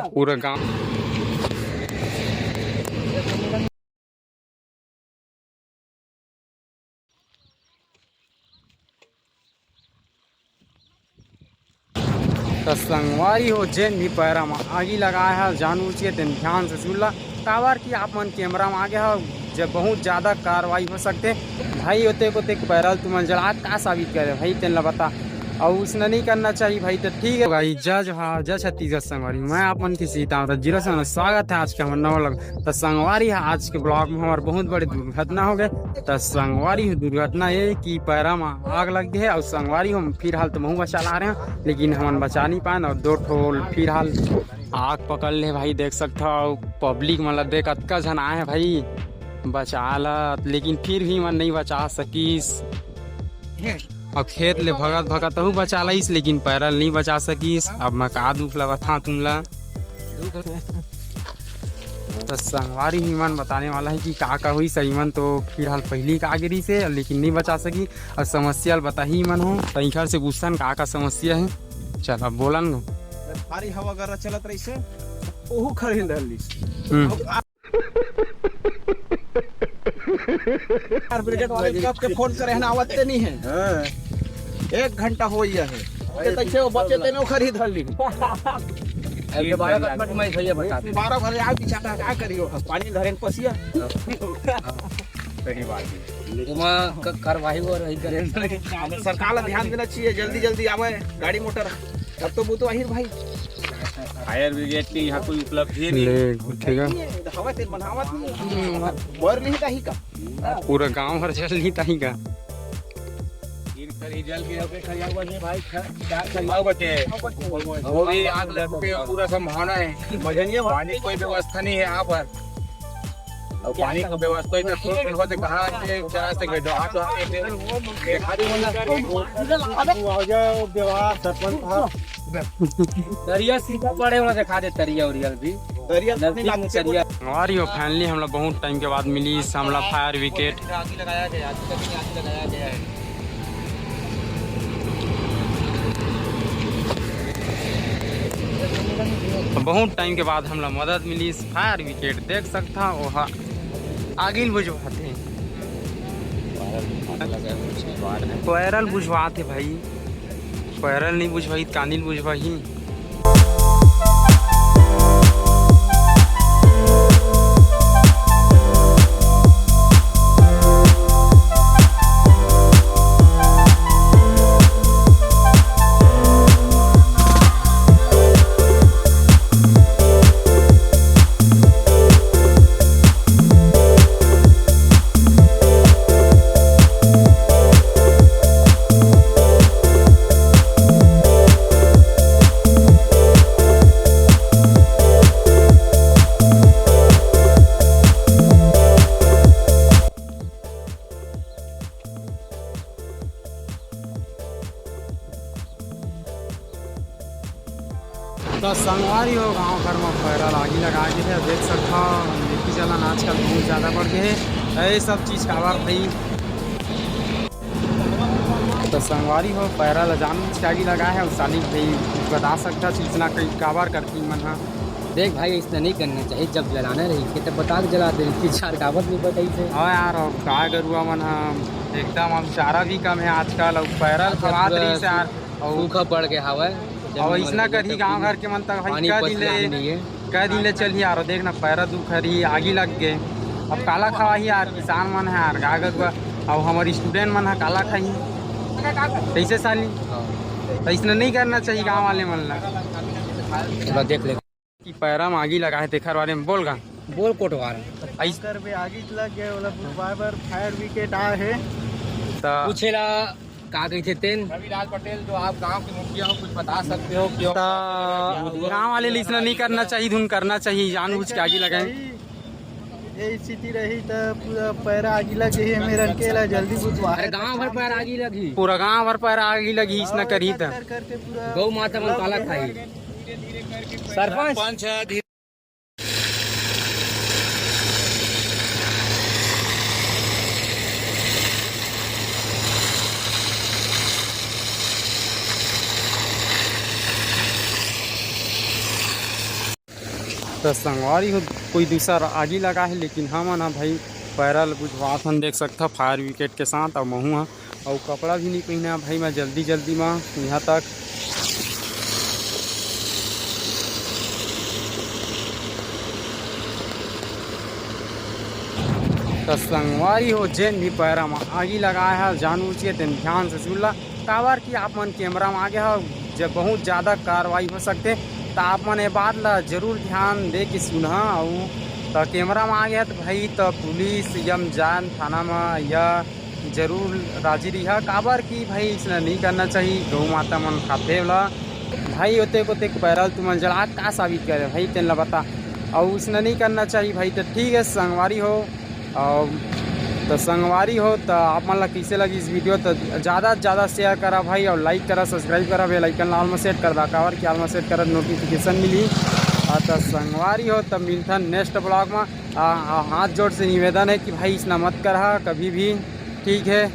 पूरा गांव तो संगवारी हो जेन भी पैरा में आगी लगाया है जानबूझ के तेन ध्यान से सुन ला काबर की आप मन कैमरा में आगे हो जब बहुत ज़्यादा कार्रवाई हो सकते भाई होते को पैरल तुम जला का साबित करे भाई तेन ला बता और उसने नहीं करना चाहिए भाई तो ठीक है भाई जज हाँ जज छत्तीसगढ़ संगवारी मैं अपन की सीता तो जीरो से स्वागत है आज के हमारे नवा लग तो संगवारी है आज के ब्लॉग में हमारे बहुत बड़ी दुर्घटना हो गए तो संगवारी दुर्घटना ये कि पैरा में आग लग गई है और संगवारी हम फिलहाल तो मुँह बचा ला रहे हैं लेकिन हम बचा नहीं पाए और दो ठोल फिलहाल आग पकड़ ले भाई देख सकते हो पब्लिक मतलब देख अतका जन आए हैं भाई बचा ला लेकिन फिर भी मन नहीं बचा सकीस और खेत ले भगत भगत तहु बचा लईस लेकिन पैरल नहीं बचा सकीस अब मैं का दुख लगा था तुमला तो संगवारी ही मन बताने वाला है कि का हुई सही मन तो फिलहाल पहली का गिरी से लेकिन नहीं बचा सकी और समस्या बता ही मन हो तैखर से पूछन का समस्या है चल अब बोलन भारी हवा वगैरह चलत रही से ओहू खरीद के फोन करे ना आवते नहीं है 1 घंटा हो गया है कैसे वो बचे तेनो खरीद ली 12 घर आ बिचारा का करियो पानी धरेन पसिया सही बात है तुम कार्रवाई हो रही करे सरकार ध्यान देना चाहिए जल्दी जल्दी आवे गाड़ी मोटर अब तो बुतो आहिर भाई फायर ब्रिगेड की यहाँ कोई उपलब्धि नहीं ठीक है हवा तेल बनावत नहीं बर नहीं ताही का पूरा गांव भर जल नहीं ताही का गिर कर ही जल गया ओके खरिया हुआ नहीं भाई क्या खरिया बचे वो भी आग लग के पूरा संभावना है भजनिया पानी कोई व्यवस्था नहीं है यहाँ पर और पानी का व्यवस्था इतना सुन होते कहां से चला से गए आप तो एक खाली हो जाओ व्यवहार सरपंच था तरिया सीधा पड़े वाला दिखा दे तरिया उरियल भी तरिया तरिया और यो फाइनली हम लोग बहुत टाइम के बाद मिली इस हमला फायर विकेट आग लगाया गया आग लगाया गया है बहुत टाइम के बाद हम लोग मदद मिली इस फायर विकेट देख सकता वो आगे बुझवाते पैरल बुझवाते भाई पैरल नहीं बुझवाई कानिल बुझवाई तो संगवारी हो गांव घर में पैरल आगी लगा के है देख सकता लेकी चलन आजकल बहुत ज़्यादा बढ़ गए है ये सब चीज़ काबर भाई तो संगवारी हो पैरल जानबूझ के आगी लगा है साली भाई बता सकता सूचना कई काबर करती मन हाँ देख भाई ऐसा नहीं करना चाहिए जब जलाना रही तो बता के जला दे चार कावत नहीं बताई से हाँ यार का गरुआ मन एकदम अब चारा भी कम है आजकल और पैरल खवात रही से यार और सूखा पड़ गया हवा और इसना करी गांव घर के मन तक भाई कह दिले चल यार देखना पैरा दुख रही आगी लग गए अब काला खवा ही यार किसान मन है यार कागज और हमारी स्टूडेंट मन है काला खाई कैसे साली तो इसने नहीं करना चाहिए गांव वाले मन ला देख ले कि पैरा में आगी लगा है देखर बारे में बोल गा बोल कोटवार ऐसकर भी आगी लग गए वाला फायर विकेट आए है तो पूछेला का कहते तेन रविराज पटेल जो आप गांव के मुखिया हो कुछ बता सकते हो क्यों गांव वाले इसने नहीं करना चाहिए धुन करना चाहिए जानबूझ के आगी लगाए ये स्थिति रही तो पूरा पैरा आगी लगी है मेरा केला जल्दी बुझवा गांव भर पैर आगी लगी पूरा गांव भर पैर आगी लगी इसने करी तो गौ माता मन काला खाई सरपंच तो संगवारी हो कोई दूसरा आगे लगा है, लेकिन हम ना भाई पैरल बुझवात हम देख सकता फायर विकेट के साथ और महू हाँ और कपड़ा भी नहीं पहना भाई मैं जल्दी जल्दी में यहाँ तक। तो संगवारी हो जेन भी पैरा में आगे लगाया है जानबूझ के तेन ध्यान से सुन ला काबर कि आप मन कैमरा में आगे हो जब बहुत ज़्यादा कार्रवाई हो सकते तो आप मन ये बात ला जरूर ध्यान दे के सुना। और तो कैमरा में आ गया तो भाई तो पुलिस यम जान थाना में या जरूर राजी रहा काबर कि भाई इसने नहीं करना चाहिए। गौ माता मन खाते वाला भाई होते को पैरल तुम जला का साबित करे भाई तेन ला बता और उसने नहीं करना चाहिए भाई। तो ठीक है संगवारी हो और तो संगवारी हो तो आप मन ला कैसे लगी इस वीडियो तो ज़्यादा से ज़्यादा शेयर करा भाई और लाइक करा सब्सक्राइब करा बेल आइकन लाल में सेट कर दा काबर कि आल में सेट कर नोटिफिकेशन मिली। तो संगवारी हो तब मिलता नेक्स्ट ब्लॉग में। हाथ जोड़ से निवेदन है कि भाई इसना मत करा कभी भी, ठीक है।